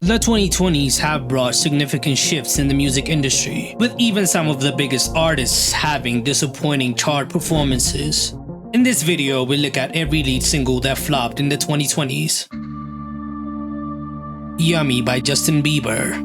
The 2020s have brought significant shifts in the music industry, with even some of the biggest artists having disappointing chart performances. In this video, we'll look at every lead single that flopped in the 2020s. Yummy by Justin Bieber.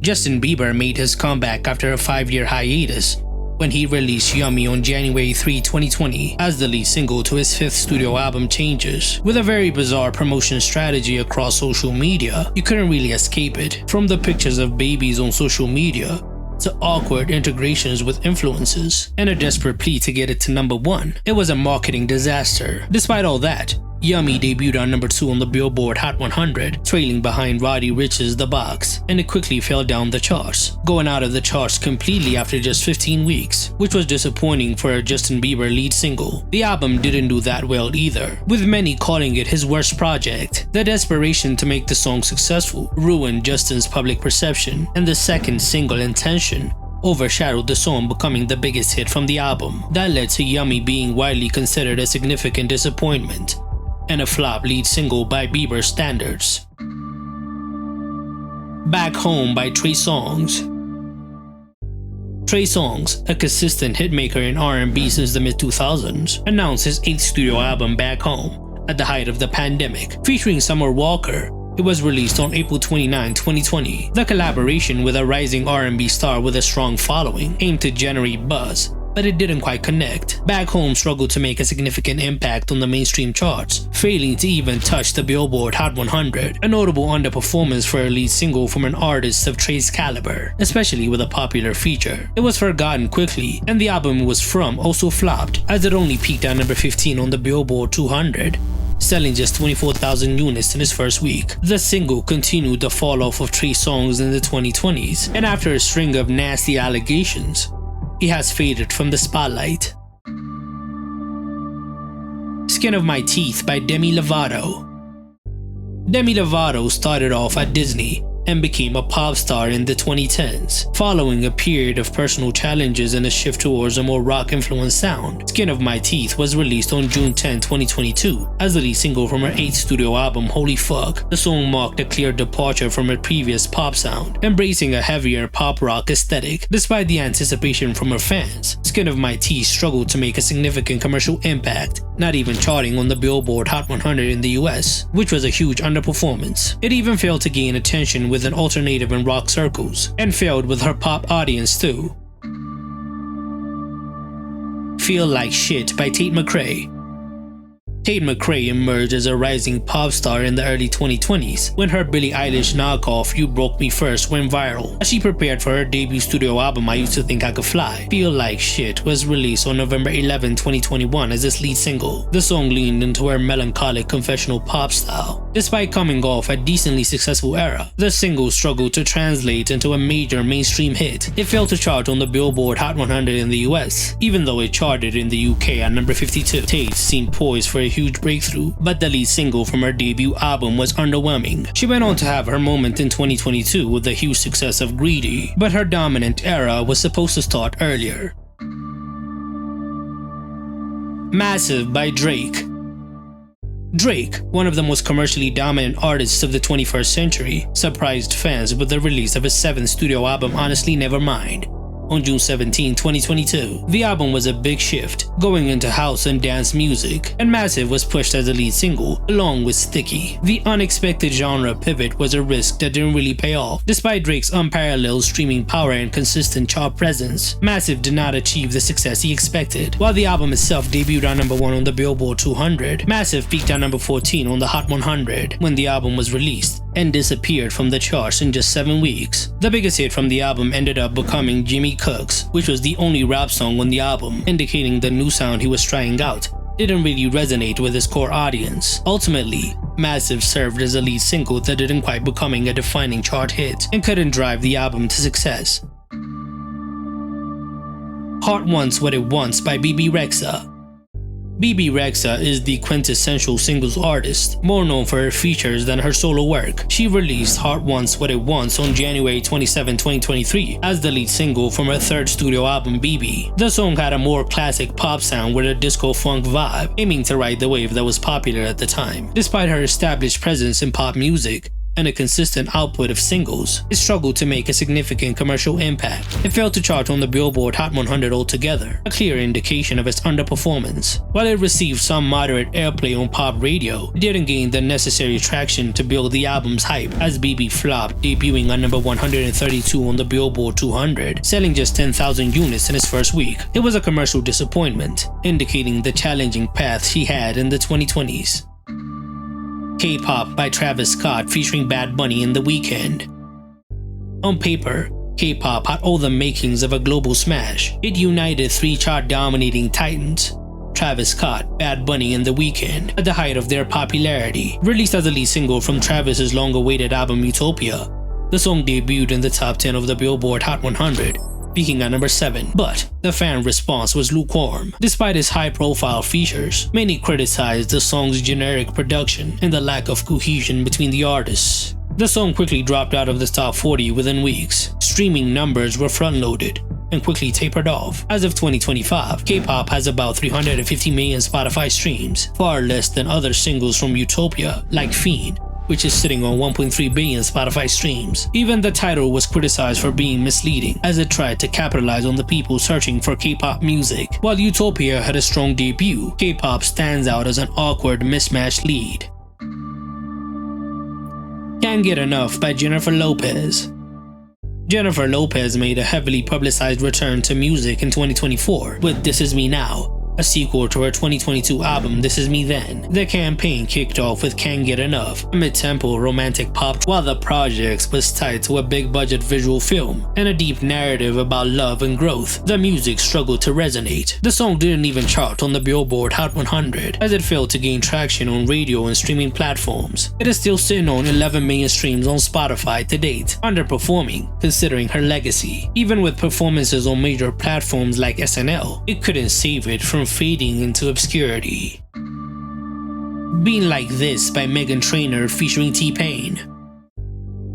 Justin Bieber made his comeback after a 5-year hiatus when he released Yummy on January 3, 2020 as the lead single to his 5th studio album Changes. With a very bizarre promotion strategy across social media, you couldn't really escape it. From the pictures of babies on social media to awkward integrations with influencers and a desperate plea to get it to number 1, it was a marketing disaster. Despite all that, Yummy debuted on number 2 on the Billboard Hot 100, trailing behind Roddy Ricch's The Box, and it quickly fell down the charts, going out of the charts completely after just 15 weeks, which was disappointing for a Justin Bieber lead single. The album didn't do that well either, with many calling it his worst project. The desperation to make the song successful ruined Justin's public perception, and the second single, Intention, overshadowed the song becoming the biggest hit from the album. That led to Yummy being widely considered a significant disappointment and a flop lead single by Bieber standards. Back Home by Trey Songz. Trey Songz, a consistent hitmaker in R&B since the mid-2000s, announced his 8th studio album Back Home at the height of the pandemic, featuring Summer Walker. It was released on April 29, 2020. The collaboration with a rising R&B star with a strong following aimed to generate buzz, but it didn't quite connect. Back Home struggled to make a significant impact on the mainstream charts, failing to even touch the Billboard Hot 100, a notable underperformance for a lead single from an artist of Trey's caliber, especially with a popular feature. It was forgotten quickly, and the album it was from also flopped, as it only peaked at number 15 on the Billboard 200, selling just 24,000 units in its first week. The single continued the fall off of Trey Songz in the 2020s, and after a string of nasty allegations, he has faded from the spotlight. Skin of My Teeth by Demi Lovato. Demi Lovato started off at Disney and became a pop star in the 2010s, following a period of personal challenges and a shift towards a more rock-influenced sound. Skin of My Teeth was released on June 10, 2022 as the lead single from her 8th studio album Holy Fuck. The song marked a clear departure from her previous pop sound, embracing a heavier pop rock aesthetic. Despite the anticipation from her fans, Skin of My Teeth struggled to make a significant commercial impact, not even charting on the Billboard Hot 100 in the US, which was a huge underperformance. It even failed to gain attention within alternative and rock circles, and failed with her pop audience too. Feel Like Shit by Tate McRae. Tate McRae emerged as a rising pop star in the early 2020s when her Billie Eilish knockoff You Broke Me First went viral. As she prepared for her debut studio album I Used to Think I Could Fly, Feel Like Shit was released on November 11, 2021 as its lead single. The song leaned into her melancholic confessional pop style. Despite coming off a decently successful era, the single struggled to translate into a major mainstream hit. It failed to chart on the Billboard Hot 100 in the US, even though it charted in the UK at number 52. Tate seemed poised for a huge breakthrough, but the lead single from her debut album was underwhelming. She went on to have her moment in 2022 with the huge success of Greedy, but her dominant era was supposed to start earlier. Massive by Drake. Drake, one of the most commercially dominant artists of the 21st century, surprised fans with the release of his 7th studio album Honestly Nevermind on June 17, 2022. The album was a big shift, going into house and dance music, and Massive was pushed as a lead single, along with Sticky. The unexpected genre pivot was a risk that didn't really pay off. Despite Drake's unparalleled streaming power and consistent chart presence, Massive did not achieve the success he expected. While the album itself debuted at number 1 on the Billboard 200, Massive peaked at number 14 on the Hot 100 when the album was released, and disappeared from the charts in just 7 weeks. The biggest hit from the album ended up becoming Jimmy Cooks, which was the only rap song on the album, indicating the new sound he was trying out didn't really resonate with his core audience. Ultimately, Massive served as a lead single that didn't quite becoming a defining chart hit and couldn't drive the album to success. Heart Wants What It Wants by Bebe Rexha. Bebe Rexha is the quintessential singles artist, more known for her features than her solo work. She released Heart Wants What It Wants on January 27, 2023 as the lead single from her 3rd studio album Bebe. The song had a more classic pop sound with a disco funk vibe, aiming to ride the wave that was popular at the time. Despite her established presence in pop music, and a consistent output of singles, it struggled to make a significant commercial impact. It failed to chart on the Billboard Hot 100 altogether, a clear indication of its underperformance. While it received some moderate airplay on pop radio, it didn't gain the necessary traction to build the album's hype, as Bebe flopped, debuting at number 132 on the Billboard 200, selling just 10,000 units in its first week. It was a commercial disappointment, indicating the challenging path she had in the 2020s. K-Pop by Travis Scott featuring Bad Bunny in The Weeknd. On paper, K-pop had all the makings of a global smash. It united three chart-dominating titans, Travis Scott, Bad Bunny, and The Weeknd, at the height of their popularity. Released as the lead single from Travis's long-awaited album Utopia, the song debuted in the top 10 of the Billboard Hot 100, peaking at number 7, but the fan response was lukewarm. Despite its high-profile features, many criticized the song's generic production and the lack of cohesion between the artists. The song quickly dropped out of the top 40 within weeks. Streaming numbers were front-loaded and quickly tapered off. As of 2025, K-pop has about 350 million Spotify streams, far less than other singles from Utopia, like Fiend, which is sitting on 1.3 billion Spotify streams. Even the title was criticized for being misleading, as it tried to capitalize on the people searching for K-pop music. While Utopia had a strong debut, K-pop stands out as an awkward mismatched lead. Can't Get Enough by Jennifer Lopez. Jennifer Lopez made a heavily publicized return to music in 2024 with This Is Me Now, a sequel to her 2022 album This Is Me Then. The campaign kicked off with Can't Get Enough, a mid-tempo romantic pop, while the project was tied to a big-budget visual film and a deep narrative about love and growth. The music struggled to resonate. The song didn't even chart on the Billboard Hot 100, as it failed to gain traction on radio and streaming platforms. It is still sitting on 11 million streams on Spotify to date, underperforming considering her legacy. Even with performances on major platforms like SNL, it couldn't save it from fading into obscurity. Being Like This by Meghan Trainor featuring T-Pain.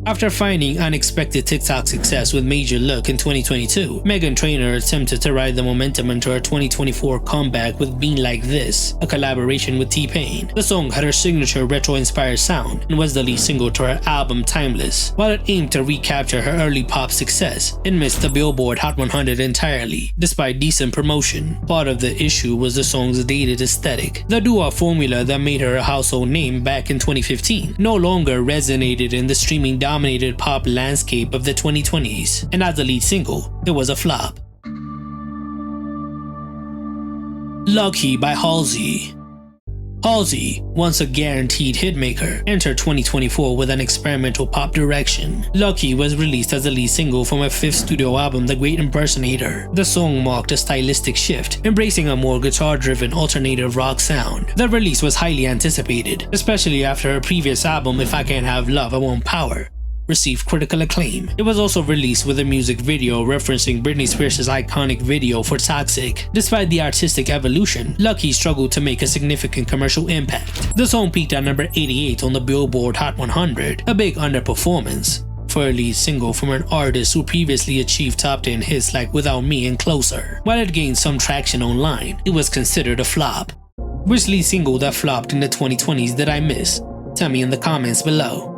After finding unexpected TikTok success with Major Look in 2022, Meghan Trainor attempted to ride the momentum into her 2024 comeback with Being Like This, a collaboration with T-Pain. The song had her signature retro-inspired sound and was the lead single to her album Timeless. While it aimed to recapture her early pop success, it missed the Billboard Hot 100 entirely, despite decent promotion. Part of the issue was the song's dated aesthetic. The doo-wop formula that made her a household name back in 2015 no longer resonated in the streaming dominated pop landscape of the 2020s, and as the lead single, it was a flop. Lucky by Halsey. Halsey, once a guaranteed hitmaker, entered 2024 with an experimental pop direction. Lucky was released as the lead single from her fifth studio album, The Great Impersonator. The song marked a stylistic shift, embracing a more guitar-driven alternative rock sound. The release was highly anticipated, especially after her previous album, If I Can't Have Love, I Want Power, received critical acclaim. It was also released with a music video referencing Britney Spears' iconic video for Toxic. Despite the artistic evolution, Lucky struggled to make a significant commercial impact. The song peaked at number 88 on the Billboard Hot 100, a big underperformance for a lead single from an artist who previously achieved top 10 hits like Without Me and Closer. While it gained some traction online, it was considered a flop. Which lead single that flopped in the 2020s did I miss? Tell me in the comments below.